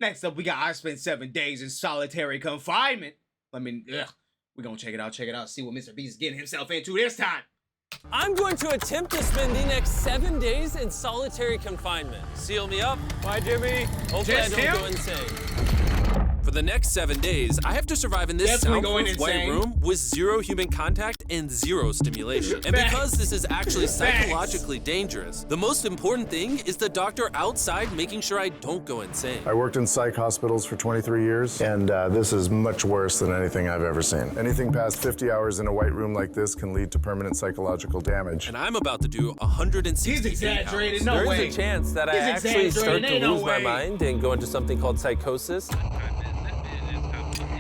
Next up, we got I spent 7 days in solitary confinement. I mean, we're gonna check it out, see what Mr. Beast is getting himself into this time. I'm going to attempt to spend the next 7 days in solitary confinement. Seal me up. Bye, Jimmy. Hopefully I don't go insane. For the next 7 days, I have to survive in this soundproof white room with 0 human contact and 0 stimulation. And because this is actually psychologically dangerous, the most important thing is the doctor outside making sure I don't go insane. I worked in psych hospitals for 23 years, and this is much worse than anything I've ever seen. Anything past 50 hours in a white room like this can lead to permanent psychological damage. And I'm about to do 160 He's exaggerated, no way. There's a chance that I actually start to lose my mind and go into something called psychosis.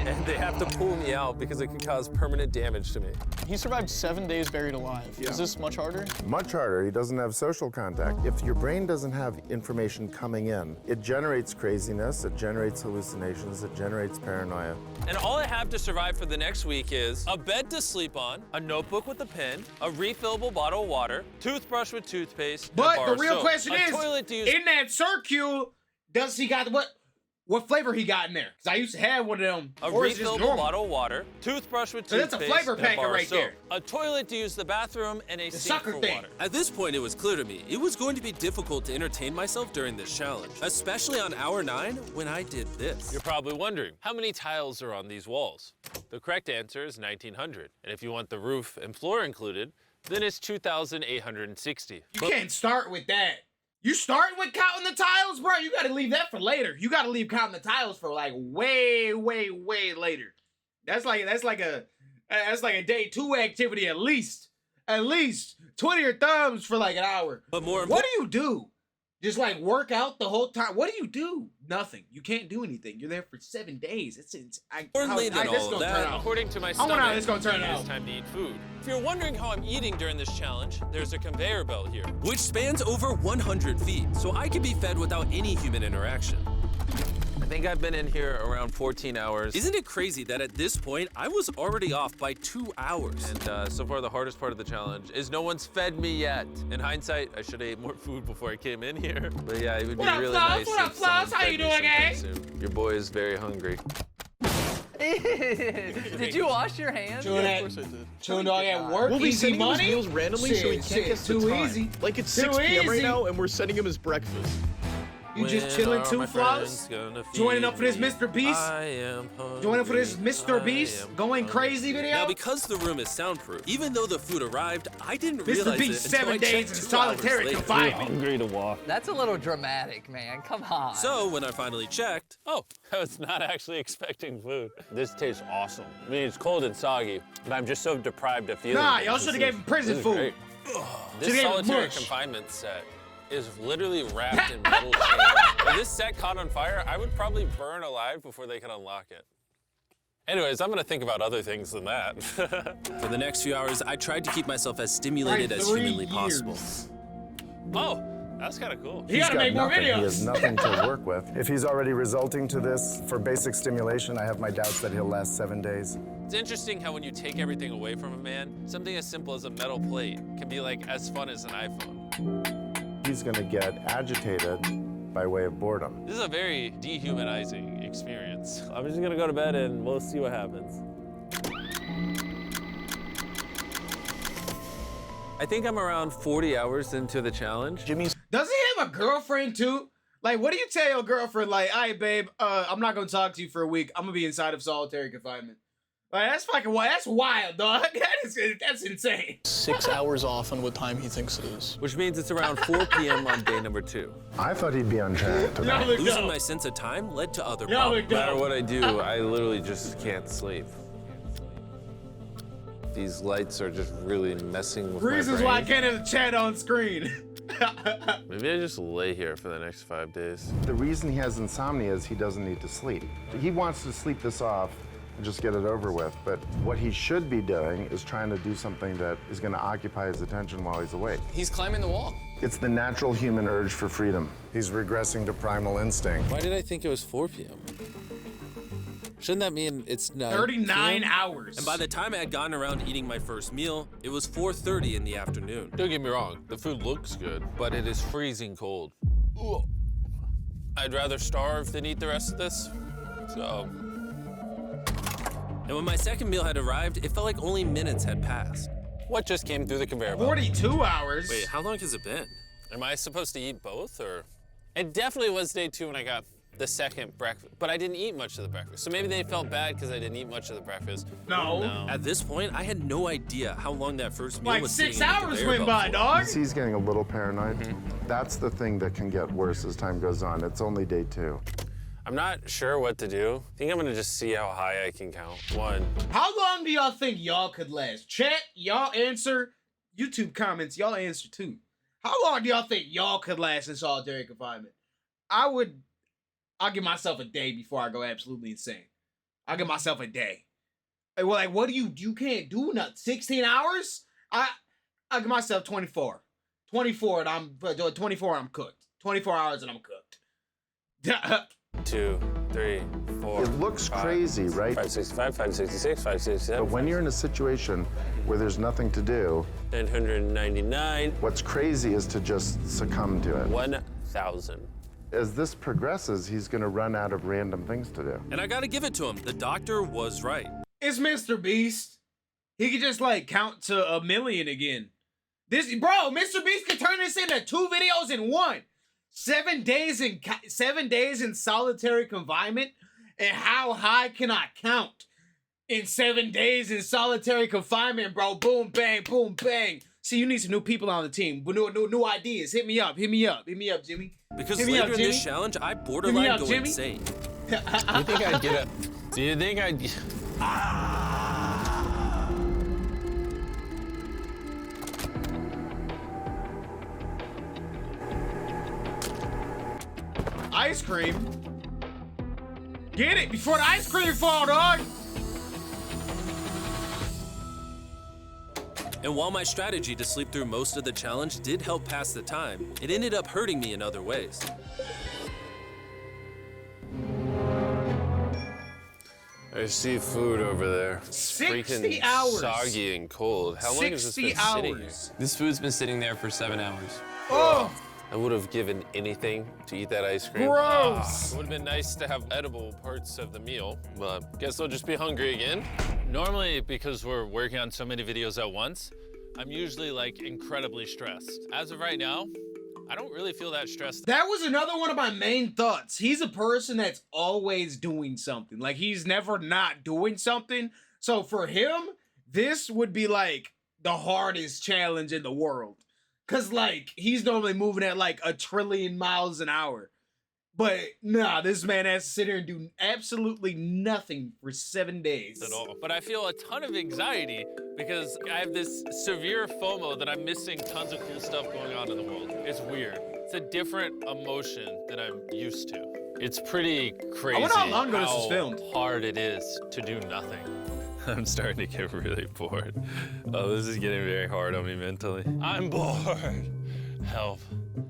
And they have to pull me out because it could cause permanent damage to me. He survived 7 days buried alive. Yeah. Is this much harder? Much harder. He doesn't have social contact. If your brain doesn't have information coming in, it generates craziness, it generates hallucinations, it generates paranoia. And all I have to survive for the next week is a bed to sleep on, a notebook with a pen, a refillable bottle of water, toothbrush with toothpaste, but the real question is, toilet to use. In that circle, does he got what flavor he got in there? Because I used to have one of them. A refillable bottle of water, toothbrush with toothpaste, that's a flavor packet right there. A toilet to use the bathroom, and a sink for water. At this point, it was clear to me it was going to be difficult to entertain myself during this challenge, especially on hour 9 when I did this. You're probably wondering, how many tiles are on these walls? The correct answer is 1,900. And if you want the roof and floor included, then it's 2,860. You can't start with that. You starting with counting the tiles, bro? You gotta leave that for later. You gotta leave counting the tiles for like way later. That's like a day 2 activity at least. At least 20 your thumbs for like an hour. But more what do you do? Just like work out the whole time? What do you do? Nothing. You can't do anything. You're there for 7 days. According to my stomach, how this gonna turn out. It's time to eat food. If you're wondering how I'm eating during this challenge, there's a conveyor belt here, which spans over 100 feet, so I can be fed without any human interaction. I think I've been in here around 14 hours. Isn't it crazy that at this point, I was already off by 2 hours? And so far, the hardest part of the challenge is no one's fed me yet. In hindsight, I should have ate more food before I came in here. But yeah, it would be really nice. What up, Floss? How you doing, eh? Your boy is very hungry. Did you wash your hands? Of course I did. Chewing dog at work, we'll be easy sending money? him his meals randomly so he can't get the time. Easy. Like it's 6 p.m. right now and we're sending him his breakfast. You just chilling too, Floss? Joining up for this Mr.Beast? Joining up for this Mr.Beast? Going crazy video? Now, because the room is soundproof, even though the food arrived, I didn't realize Mr. Beast, 7 days in solitary confinement. Hungry to walk. That's a little dramatic, man. Come on. So when I finally checked, I was not actually expecting food. This tastes awesome. I mean, it's cold and soggy, but I'm just so deprived of feeling. Nah, y'all should have gave him prison food. This solitary confinement set is literally wrapped in metal chain. If this set caught on fire, I would probably burn alive before they could unlock it. Anyways, I'm gonna think about other things than that. For the next few hours, I tried to keep myself as stimulated as humanly possible. Oh, that's kind of cool. You gotta make more videos. He has nothing to work with. If he's already resulting to this for basic stimulation, I have my doubts that he'll last 7 days. It's interesting how when you take everything away from a man, something as simple as a metal plate can be like as fun as an iPhone. He's gonna get agitated by way of boredom. This is a very dehumanizing experience. I'm just gonna go to bed and we'll see what happens. I think I'm around 40 hours into the challenge. Does he have a girlfriend too? Like, what do you tell your girlfriend? Like, all right, babe, I'm not gonna talk to you for a week. I'm gonna be inside of solitary confinement. Like, that's fucking wild. That's wild, dog. That's insane. 6 hours off on what time he thinks it is. Which means it's around 4 p.m. on day number 2. I thought he'd be on track to that. Losing my sense of time led to other problems. No matter what I do, I literally just can't sleep. These lights are just really messing with my brain. Reasons why I can't have the chat on screen. Maybe I just lay here for the next 5 days. The reason he has insomnia is he doesn't need to sleep. He wants to sleep this off and just get it over with. But what he should be doing is trying to do something that is going to occupy his attention while he's awake. He's climbing the wall. It's the natural human urge for freedom. He's regressing to primal instinct. Why did I think it was 4 p.m.? Shouldn't that mean it's 39 hours. And by the time I had gotten around to eating my first meal, it was 4:30 in the afternoon. Don't get me wrong, the food looks good, but it is freezing cold. I'd rather starve than eat the rest of this. So. And when my second meal had arrived, it felt like only minutes had passed. What just came through the conveyor belt? 42 hours? Wait, how long has it been? Am I supposed to eat both, or? It definitely was day 2 when I got the second breakfast, but I didn't eat much of the breakfast. So maybe they felt bad because I didn't eat much of the breakfast. No. At this point, I had no idea how long that first meal Like was 6 sitting in the hours conveyor went belt by, for. dog. He's getting a little paranoid. That's the thing that can get worse as time goes on. It's only day 2. I'm not sure what to do. I think I'm gonna just see how high I can count. 1. How long do y'all think y'all could last? Chat, y'all answer. YouTube comments, y'all answer too. How long do y'all think y'all could last in solitary confinement? I'll give myself a day before I go absolutely insane. I'll give myself a day. Like, what do you can't do nothing. 16 hours? I'll give myself 24. 24 and I'm cooked. 24 hours and I'm cooked. 2, 3, 4. It looks crazy, right? 565, 566, 567. But when you're in a situation where there's nothing to do, 999. what's crazy is to just succumb to it. 1,000. As this progresses, he's going to run out of random things to do. And I gotta give it to him. The doctor was right. It's Mr.Beast. He could just like count to 1 million again. Mr.Beast could turn this into 2 videos in one. 7 days in solitary confinement, and how high can I count in 7 days in solitary confinement, bro? Boom, bang, boom, bang. See, you need some new people on the team. New ideas. Hit me up, Jimmy. Because Hit me later up, in Jimmy. this challenge, I borderline up, go Jimmy. insane. Do you think I'd get Do you think I'd... Ice cream. Get it before the ice cream fall, dog. And while my strategy to sleep through most of the challenge did help pass the time, it ended up hurting me in other ways. I see food over there. 60 Freaking hours. Soggy and cold. How long has this 60 been sitting here? hours. This food's been sitting there for 7 hours. Oh, I would have given anything to eat that ice cream. gross. It would have been nice to have edible parts of the meal, but guess I'll just be hungry again. Normally, because we're working on so many videos at once, I'm usually like incredibly stressed. As of right now, I don't really feel that stressed. That was another one of my main thoughts. He's a person that's always doing something. Like, he's never not doing something. So for him, this would be like the hardest challenge in the world. Cause like, he's normally moving at like 1 trillion miles an hour. But nah, this man has to sit here and do absolutely nothing for 7 days. At all. But I feel a ton of anxiety because I have this severe FOMO that I'm missing tons of cool stuff going on in the world. It's weird. It's a different emotion than I'm used to. It's pretty crazy wonder how long ago this was how filmed. hard it is to do nothing. I'm starting to get really bored. Oh, this is getting very hard on me mentally. I'm bored. Help.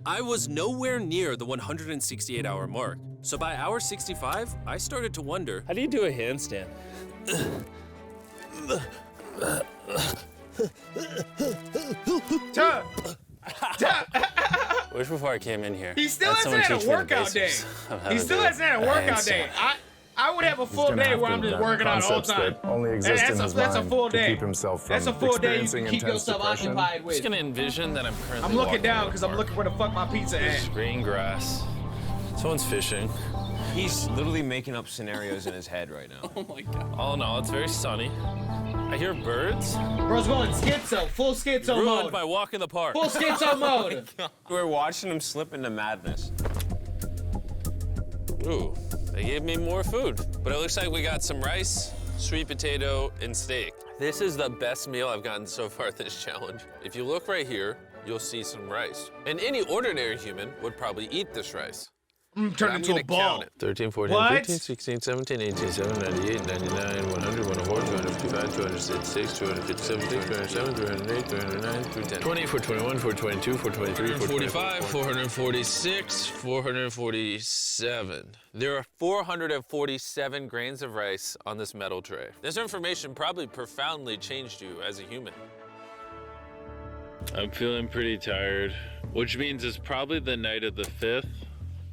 I was nowhere near the 168-hour mark. So by hour 65, I started to wonder, How do you do a handstand? I wish before I came in here. He still had hasn't someone had teach a me the workout day. basics of how He to still do hasn't had a workout day. handstand. I would have a full Gonna day have where to I'm just invent working out all the concepts time. that only exist in his That's a mind full to day. keep himself from That's a full day you experiencing can keep intense yourself depression. occupied I'm with. just gonna envision that I'm currently I'm looking walking down in the because I'm park. looking where the fuck my pizza There's at. green grass. Someone's fishing. He's literally making up scenarios in his head right now. Oh my god. Oh no, it's very sunny. I hear birds. Bro's going schizo, full schizo Ruined mode. my walk in the park. Full schizo mode. We're watching him slip into madness. Ooh, they gave me more food. But it looks like we got some rice, sweet potato, and steak. This is the best meal I've gotten so far this challenge. If you look right here, you'll see some rice. And any ordinary human would probably eat this rice. I'm But turning I'm into a gonna ball. count it. 13, 14, What? 15, 16, 17, 18, 17, 98, 99, 100, 104, 255, 266, 257, 207, 308, 309, 310. 20, 421, 422, 423, 445, 446, 447. There are 447 grains of rice on this metal tray. This information probably profoundly changed you as a human. I'm feeling pretty tired, which means it's probably the night of the 5th.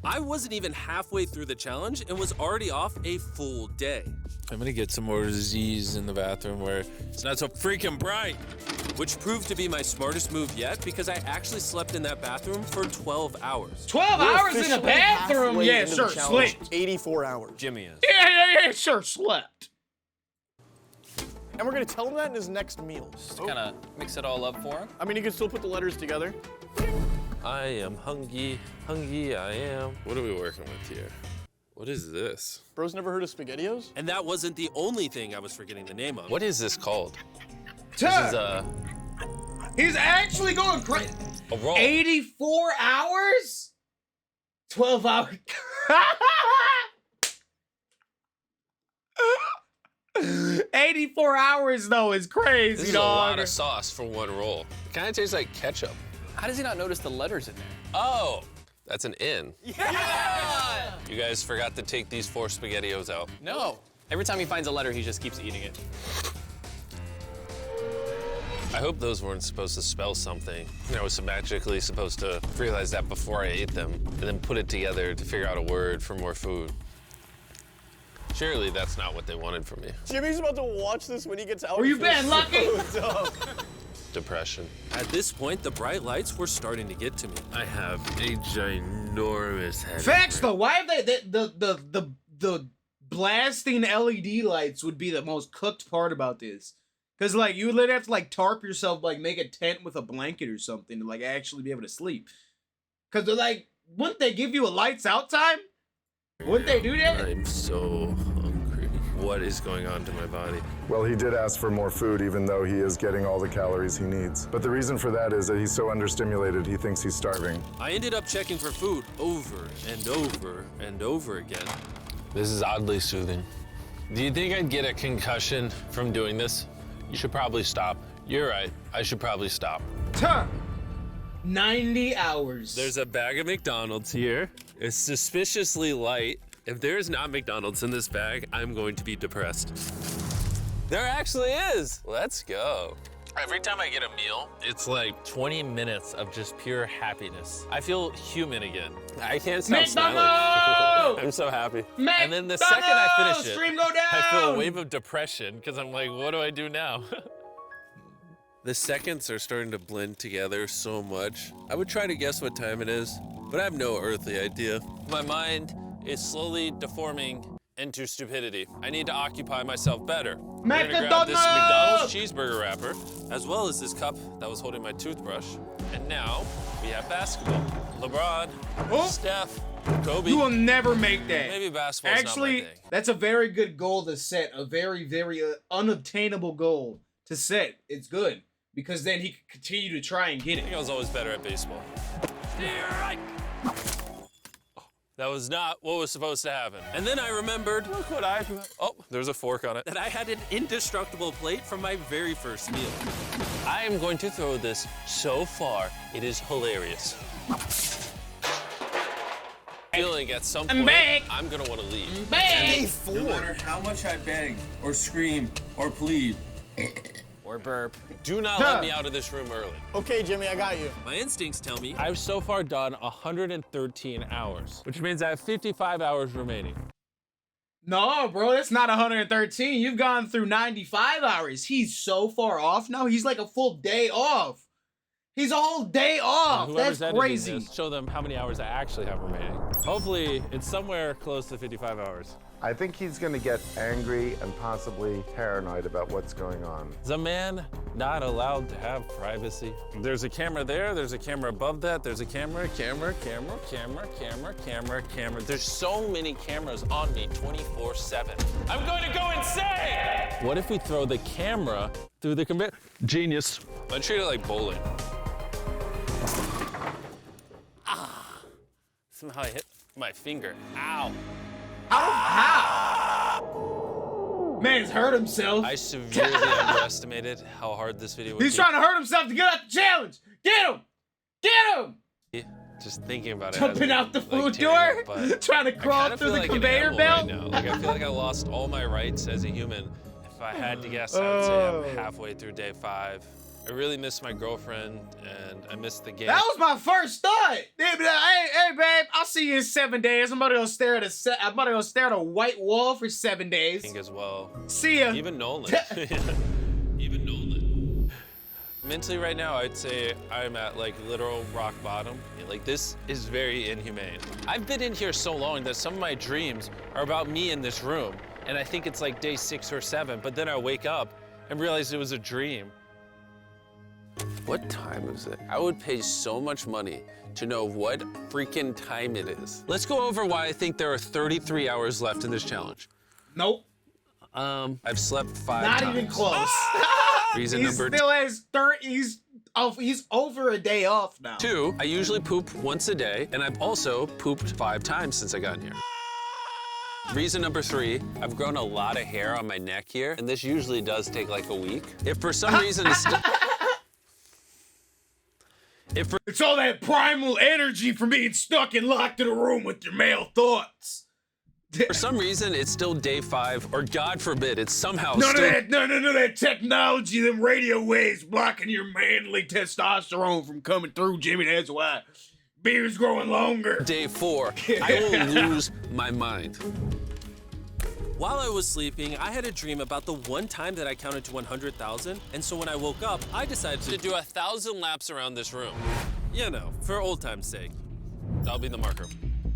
I wasn't even halfway through the challenge and was already off a full day. I'm gonna get some more Z's in the bathroom where it's not so freaking bright. Which proved to be my smartest move yet because I actually slept in that bathroom for 12 hours. 12 hours in a bathroom? Yeah, sure, slept. 84 hours. Jimmy is. Yeah, sure, slept. And we're gonna tell him that in his next meal. Just to kind of mix it all up for him. I mean, you can still put the letters together. I am hungry, hungry I am. What are we working with here? What is this? Bro's never heard of SpaghettiOs? And that wasn't the only thing I was forgetting the name of. What is this called? Tuh. This is He's actually going crazy. a roll. 84 hours? 12 hours. 84 hours though is crazy, This is dog. a lot of sauce for one roll. It kind of tastes like ketchup. How does he not notice the letters in there? Oh, that's an N. Yeah! You guys forgot to take these 4 SpaghettiOs out. No. Every time he finds a letter, he just keeps eating it. I hope those weren't supposed to spell something. I was magically supposed to realize that before I ate them, and then put it together to figure out a word for more food. Surely that's not what they wanted from me. Jimmy's about to watch this when he gets out. Where you been, Lucky? Depression. At this point, the bright lights were starting to get to me. I have a ginormous headache. Facts though, why have they the blasting LED lights would be the most cooked part about this? Cause like you would literally have to like tarp yourself, like make a tent with a blanket or something to like actually be able to sleep. Cause they're like, wouldn't they give you a lights out time? Wouldn't they do that? I'm so hungry. What is going on to my body? Well, he did ask for more food, even though he is getting all the calories he needs. But the reason for that is that he's so understimulated, he thinks he's starving. I ended up checking for food over and over and over again. This is oddly soothing. Do you think I'd get a concussion from doing this? You should probably stop. You're right. I should probably stop. Tuh. 90 hours. There's a bag of McDonald's here. It's suspiciously light. If there's not McDonald's in this bag, I'm going to be depressed. There actually is. Let's go. Every time I get a meal, it's like 20 minutes of just pure happiness. I feel human again. I can't stop smiling. I'm so happy. And then the second I finish it, Stream go down. I feel a wave of depression because I'm like, what do I do now? The seconds are starting to blend together so much. I would try to guess what time it is, but I have no earthly idea. My mind is slowly deforming into stupidity. I need to occupy myself better. I'm gonna grab this McDonald's cheeseburger wrapper, As well as this cup that was holding my toothbrush. and now we have basketball. LeBron, Oh. Steph, Kobe. You will never make that. Maybe basketball's Actually, not my thing. that's a very good goal to set. A very, very unobtainable goal to set. It's good because then he can continue to try and get I think it. I was always better at baseball. That was not what was supposed to happen. And then I remembered Look what I... Oh, there's a fork on it. that I had an indestructible plate from my very first meal. I am going to throw this so far, it is hilarious. Feeling at some point, back. I'm gonna want to leave. Bang! No matter how much I beg or scream or plead, Or burp. Do not let me out of this room early. Okay, Jimmy, I got you. My instincts tell me I've so far done 113 hours, which means I have 55 hours remaining. No, bro, that's not 113. You've gone through 95 hours. He's so far off now. He's like a full day off. He's a whole day off. Whoever's That's editing crazy. this, show them how many hours I actually have remaining. Hopefully, it's somewhere close to 55 hours. I think he's going to get angry and possibly paranoid about what's going on. Is a man not allowed to have privacy? There's a camera there, there's a camera above that, there's a camera. There's so many cameras on me 24/7. I'm going to go insane! What if we throw the camera through the computer? Genius. I treat it like bowling. Somehow I hit my finger. Ow. Man's hurt himself. I severely underestimated how hard this video would He's be. trying to hurt himself to get out the challenge. Get him! Get him! Just thinking about it. Jumping has me, out the food like, tearing door, up, but trying to I crawl kinda through feel the like an conveyor animal belt. right now. Like I feel like I lost all my rights as a human. If I had to guess, I would say I'm halfway through day 5. I really miss my girlfriend, and I miss the game. That was my first thought. Hey, babe, I'll see you in 7 days. I'm gonna go stare at a white wall for 7 days. As well. See ya. Even Nolan. Even Nolan. Mentally right now, I'd say I'm at like literal rock bottom. Like this is very inhumane. I've been in here so long that some of my dreams are about me in this room. And I think it's like day 6 or 7, but then I wake up and realize it was a dream. What time is it? I would pay so much money to know what freaking time it is. Let's go over why I think there are 33 hours left in this challenge. Nope. I've slept 5 Not times. even close. Reason He number still has he's over a day off now. 2, I usually poop once a day, and I've also pooped 5 times since I got in here. Reason number 3, I've grown a lot of hair on my neck here, and this usually does take like a week. If for some reason it's all that primal energy from being stuck and locked in a room with your male thoughts. for some reason it's still day 5, or God forbid, it's somehow None still... of that technology, them radio waves blocking your manly testosterone from coming through, Jimmy. That's why beard's growing longer. Day 4, I will lose my mind. While I was sleeping, I had a dream about the one time that I counted to 100,000, and so when I woke up, I decided To do 1,000 laps around this room. you know, for old time's sake. That'll be the marker.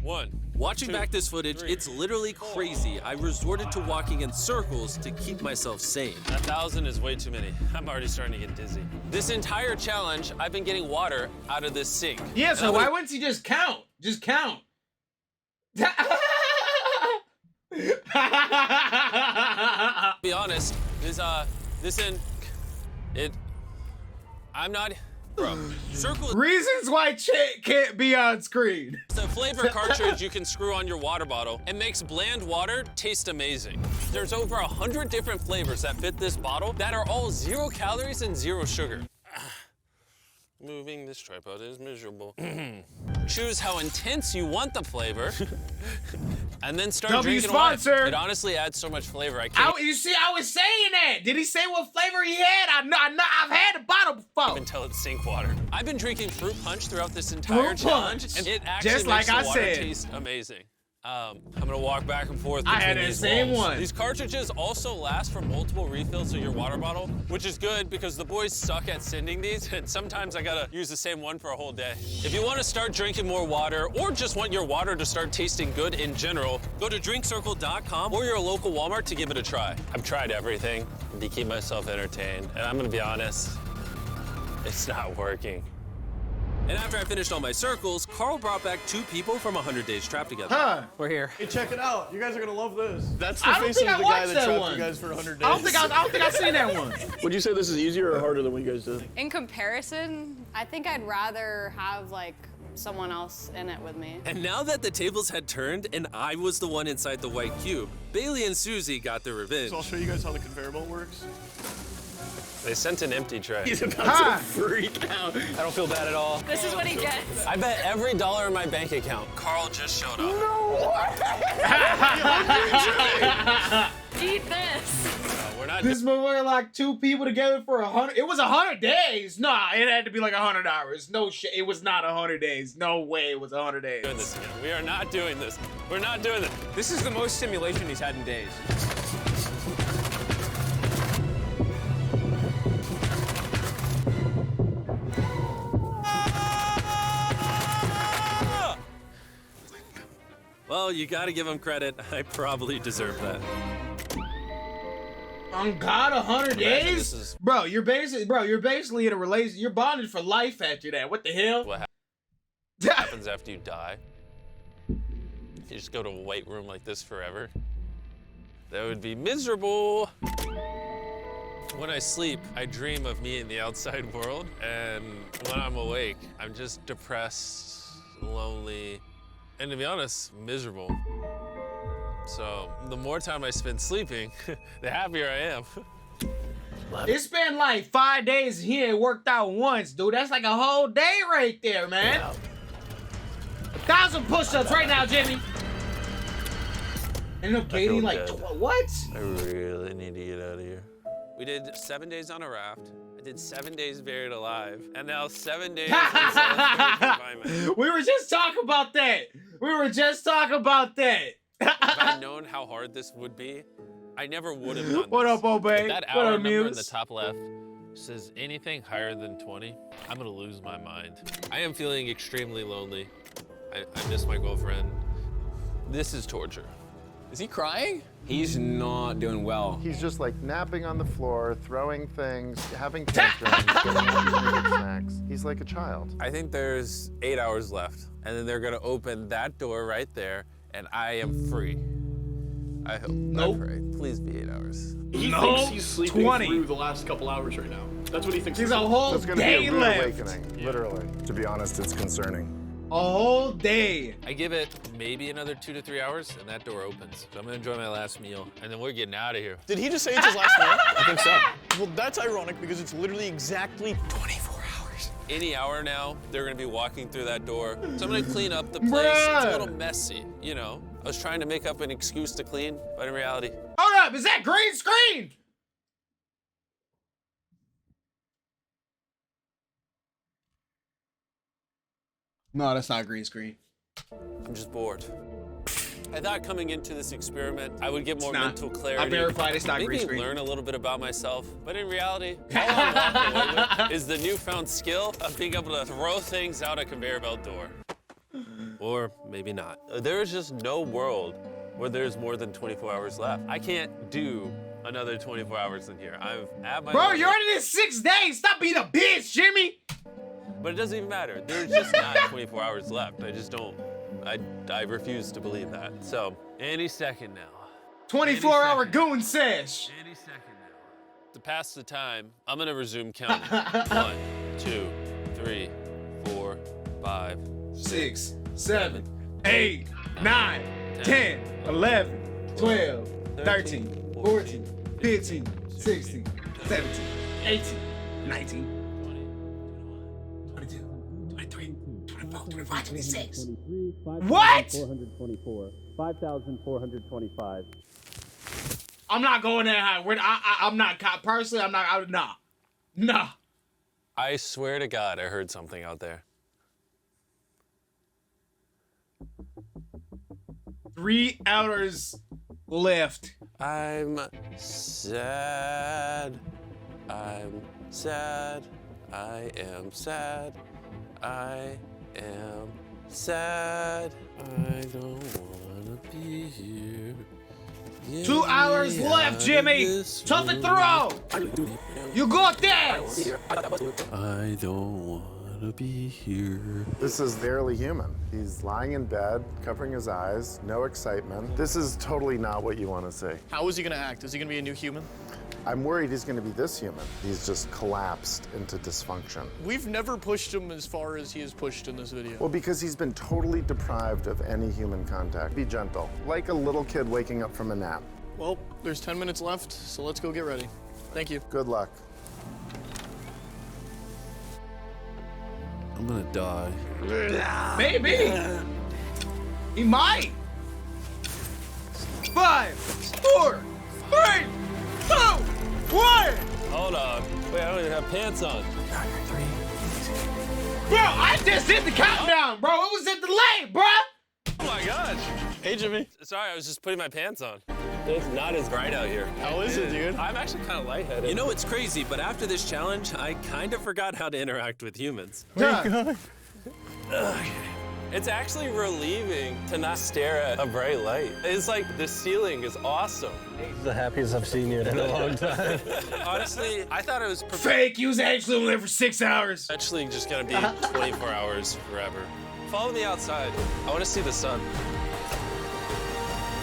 1. Watching 2, back this footage, 3, it's literally crazy. I resorted to walking in circles to keep myself sane. 1,000 is way too many. I'm already starting to get dizzy. This entire challenge, I've been getting water out of this sink. Yeah, so why wouldn't he just count? Just count. Be honest, I'm not, bro. Circle Reasons why Chick can't be on screen. is the flavor cartridge you can screw on your water bottle. It makes bland water taste amazing. There's over 100 different flavors that fit this bottle that are all 0 calories and 0 sugar. Moving this tripod is miserable. Choose how intense you want the flavor, and then start drinking water. Sponsor. It honestly adds so much flavor. I can't You see, I was saying that. Did he say what flavor he had? I've had a bottle before. even tell it's sink water. I've been drinking fruit punch throughout this entire Fruit challenge, punch. and it actually Just makes like the I water said. taste amazing. I'm gonna walk back and forth I between had the these same walls. one. These cartridges also last for multiple refills of your water bottle, which is good because the boys suck at sending these, and sometimes I gotta use the same one for a whole day. If you wanna start drinking more water, or just want your water to start tasting good in general, go to drinkcircle.com or your local Walmart to give it a try. I've tried everything to keep myself entertained, and I'm gonna be honest, it's not working. And after I finished all my circles, Carl brought back 2 people from 100 Days Trapped Together. Huh. We're here. Hey, check it out. You guys are gonna love this. That's the I don't face think of I the guy watched that that trapped one. you guys for 100 days. I don't think I've seen that one. Would you say this is easier or harder than what you guys did? In comparison, I think I'd rather have like someone else in it with me. And now that the tables had turned and I was the one inside the white cube, Bailey and Susie got their revenge. So I'll show you guys how the conveyor belt works. They sent an empty tray. He's about to freak out. I don't feel bad at all. This is what he gets. I bet every dollar in my bank account, Carl just showed up. Eat this. We're not This movie locked 2 people together for 100. It was 100 days. Nah, it had to be like 100 hours. No shit. It was not 100 days. No way. It was 100 days. doing this again. We are not doing this. We're not doing this. This is the most stimulation he's had in days. Well, you gotta give him credit. I probably deserve that. On God, 100 Imagine days? this is- Bro, you're basically in a relationship. You're bonded for life after that. What the hell? What happens after you die? You just go to a white room like this forever? That would be miserable. When I sleep, I dream of me in the outside world, and when I'm awake, I'm just depressed, lonely, and to be honest, miserable. So the more time I spend sleeping, the happier I am. It's been like 5 days and he ain't worked out once, dude. That's like a whole day right there, man. 1,000 push-ups right now, Jimmy. End up gaining like, what? I really need to get out of here. We did 7 days on a raft. I did 7 days buried alive, and now 7 days in solitary confinement. We were just talking about that. If I'd known how hard this would be, I never would have done What this. up, Obey? If that What hour up, number in Muse? the top left says anything higher than 20, I'm gonna lose my mind. I am feeling extremely lonely. I miss my girlfriend. This is torture. Is he crying? He's not doing well. He's just like napping on the floor, throwing things, having tantrums, getting snacks. He's like a child. I think there's 8 hours left, and then they're gonna open that door right there, and I am free. I hope. Nope. I pray. Please be 8 hours. He No, thinks he's sleeping 20. through the last couple hours right now. That's what he thinks. There's a whole It's going to be day a rude left. awakening, literally. To be honest, it's concerning. A whole day. I give it maybe another 2 to 3 hours, and that door opens. So I'm gonna enjoy my last meal, and then we're getting out of here. Did he just say it's his last meal? I think so. Well, that's ironic because it's literally exactly 24 hours. Any hour now, they're gonna be walking through that door. So I'm gonna clean up the place. Bruh. It's a little messy, you know. I was trying to make up an excuse to clean, but in reality, Hold up, is that green screen? No, that's not green screen. I'm just bored. I thought coming into this experiment, I would get more not. mental clarity. I verified it's not maybe green screen. learn a little bit about myself. But in reality, all I'm walking away with is the newfound skill of being able to throw things out a conveyor belt door. Or maybe not. There is just no world where there's more than 24 hours left. I can't do another 24 hours in here. I'm at my Bro, limit. you're already in 6 days. Stop being a bitch, Jimmy. But it doesn't even matter. There's just not 24 hours left. I just don't. I refuse to believe that. So, any second now. 24-hour goon sesh. Any second now. To pass the time, I'm gonna resume counting. 1, 2, 3, 4, 5, 6, 7, 8, 9, 10, 11, 12, 13, 14, 15, 16, 17, 18, 19, 22, 23, 24, 25, 26. What? 424. 5,425. I'm not going that high. I'm not. Personally, I'm not. Nah. I swear to God, I heard something out there. 3 hours left. I'm sad. I'm sad. I am sad. I am sad. I don't wanna be here. 2 hours left, Jimmy. Tough it throw. You got this. I don't wanna be here. This is barely human. He's lying in bed, covering his eyes, no excitement. This is totally not what you want to see. How is he gonna act? Is he gonna be a new human? I'm worried he's going to be this human. He's just collapsed into dysfunction. We've never pushed him as far as he is pushed in this video. Well, because he's been totally deprived of any human contact. Be gentle, like a little kid waking up from a nap. Well, there's 10 minutes left, so let's go get ready. Thank you. Good luck. I'm gonna die. Maybe. He might. 5, 4, 3, 2, 1. Hold on. Wait, I don't even have pants on. Bro, I just did the countdown, bro. It was a delay, bro. Oh my gosh. Hey, Jimmy. Sorry, I was just putting my pants on. It's not as bright out here. How is it, dude? I'm actually kind of lightheaded. You know, it's crazy, but after this challenge, I kind of forgot how to interact with humans. It's actually relieving to not stare at a bright light. It's like the ceiling is awesome. It's the happiest I've seen you in a long time. Honestly, I thought it was Fake. You was actually only there for 6 hours. actually just gonna be 24 hours forever. Follow me outside. I want to see the sun.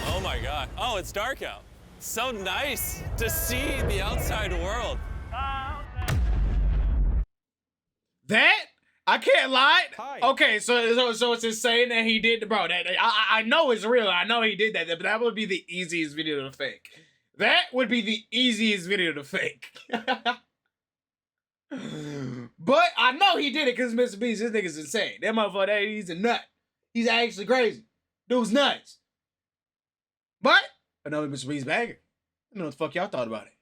Oh my God. Oh, it's dark out. So nice to see the outside world. That I can't lie. Okay, so it's insane that he did, bro. That I know it's real. I know he did that, but that would be the easiest video to fake. That would be the easiest video to fake. But I know he did it because Mr. Beast, this nigga's insane. That motherfucker, he's a nut. He's actually crazy. Dude's nuts. But I know Mr. Beast banger. I don't know what the fuck y'all thought about it.